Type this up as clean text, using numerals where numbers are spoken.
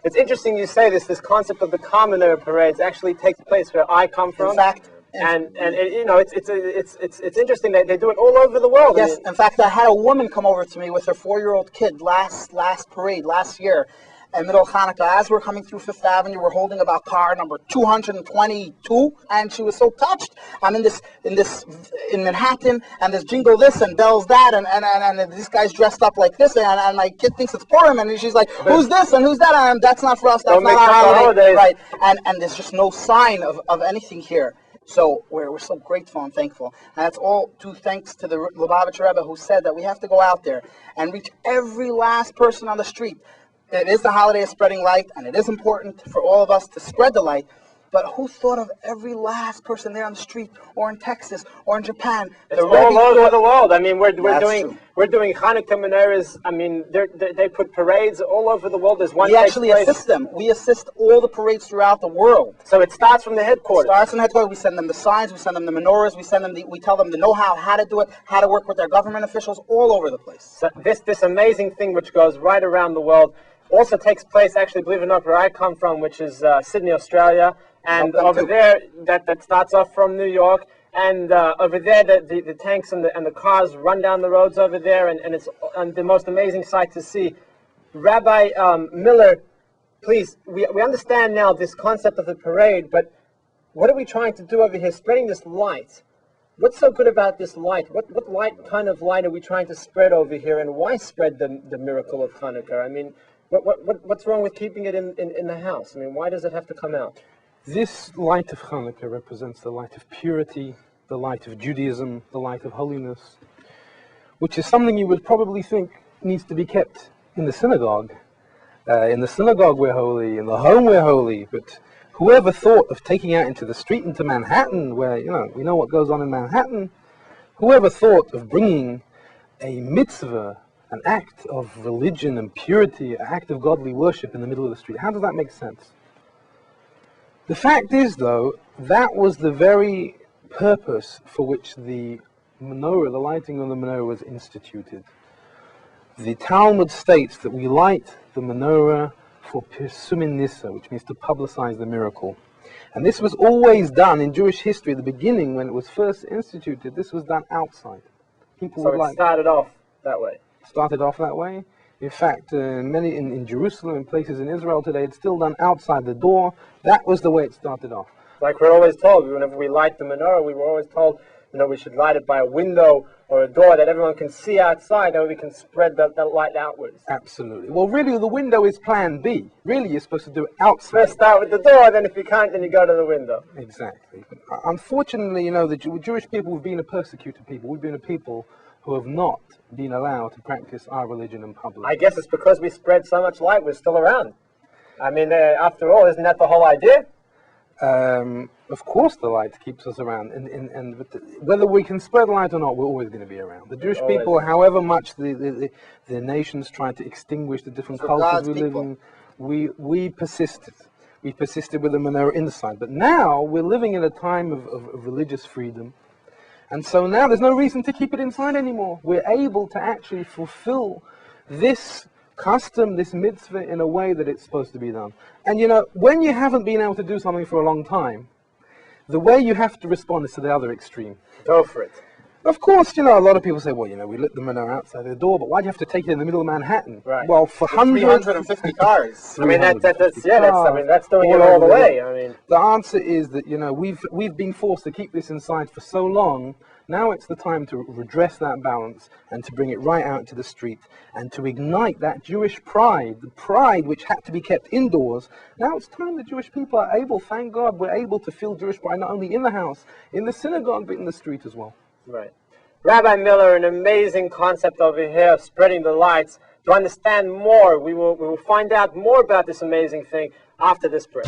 It's interesting you say this concept of the Menorah parades actually takes place where I come from. In fact, and you know, it's interesting that they do it all over the world. Yes, in fact, I had a woman come over to me with her 4-year-old kid last parade, last year, in middle of Chanukah. As we're coming through Fifth Avenue, we're holding about car number 222, and she was so touched. I'm in Manhattan, and there's jingle this and bells that, and this guy's dressed up like this, and my kid thinks it's Purim, and she's like, who's this and who's that? And that's not for us, that's not our holiday. Right, and there's just no sign of anything here. So we're so grateful and thankful. And that's all due thanks to the Lubavitcher Rebbe, who said that we have to go out there and reach every last person on the street. It is the holiday of spreading light, and it is important for all of us to spread the light. But who thought of every last person there on the street, or in Texas, or in Japan? It's all over the world. I mean, we're doing Chanukah menorahs. I mean, they put parades all over the world. There's one. We actually assist them. We assist all the parades throughout the world. So it starts from the headquarters. It starts from the headquarters. We send them the signs. We send them the menorahs. We tell them the know-how, how to do it, how to work with their government officials all over the place. So this amazing thing, which goes right around the world, also takes place, actually, believe it or not, where I come from, which is Sydney, Australia. And over there, that starts off from New York, and over there, the tanks and the cars run down the roads over there, and it's the most amazing sight to see. Rabbi Miller, please, we understand now this concept of the parade, but what are we trying to do over here? Spreading this light. What's so good about this light? What kind of light are we trying to spread over here, and why spread the miracle of Chanukah? I mean, what's wrong with keeping it in the house? I mean, why does it have to come out? This light of Chanukah represents the light of purity, the light of Judaism, the light of holiness, which is something you would probably think needs to be kept in the synagogue. In the synagogue we're holy, in the home we're holy, but whoever thought of taking out into the street, into Manhattan, where, we know what goes on in Manhattan, whoever thought of bringing a mitzvah, an act of religion and purity, an act of godly worship in the middle of the street? How does that make sense? The fact is, though, that was the very purpose for which the menorah, the lighting of the menorah, was instituted. The Talmud states that we light the menorah for Pirsumin Nisa, which means to publicize the miracle. And this was always done in Jewish history at the beginning when it was first instituted. This was done outside. So it started off that way. Started off that way. In fact, many in Jerusalem and places in Israel today, it's still done outside the door. That was the way it started off. Like we're always told, whenever we light the menorah, we were always told, we should light it by a window or a door that everyone can see outside, and we can spread that light outwards. Absolutely. Well, really, the window is plan B. Really, you're supposed to do it outside. First start with the door, then if you can't, then you go to the window. Exactly. But unfortunately, the Jewish people have been a persecuted people. We've been a people who have not been allowed to practice our religion in public. I guess it's because we spread so much light, we're still around. I mean, after all, isn't that the whole idea? Of course the light keeps us around, and whether we can spread light or not, we're always going to be around. The Jewish people, however much the nations try to extinguish the different cultures we live in, we persisted. We persisted with the menorah inside. But now we're living in a time of religious freedom. And so now there's no reason to keep it inside anymore. We're able to actually fulfill this custom, this mitzvah, in a way that it's supposed to be done. And when you haven't been able to do something for a long time, the way you have to respond is to the other extreme. Go for it. Of course, a lot of people say, well, we lit the menorah outside the door, but why do you have to take it in the middle of Manhattan? Right. Well, for 350 cars. I mean, that's doing it all the way. I mean, the answer is that, we've been forced to keep this inside for so long. Now it's the time to redress that balance and to bring it right out into the street and to ignite that Jewish pride, the pride which had to be kept indoors. Now it's time the Jewish people are able, thank God, we're able to feel Jewish pride not only in the house, in the synagogue, but in the street as well. Right. Rabbi Miller, an amazing concept over here of spreading the lights. To understand more, we will find out more about this amazing thing after this break.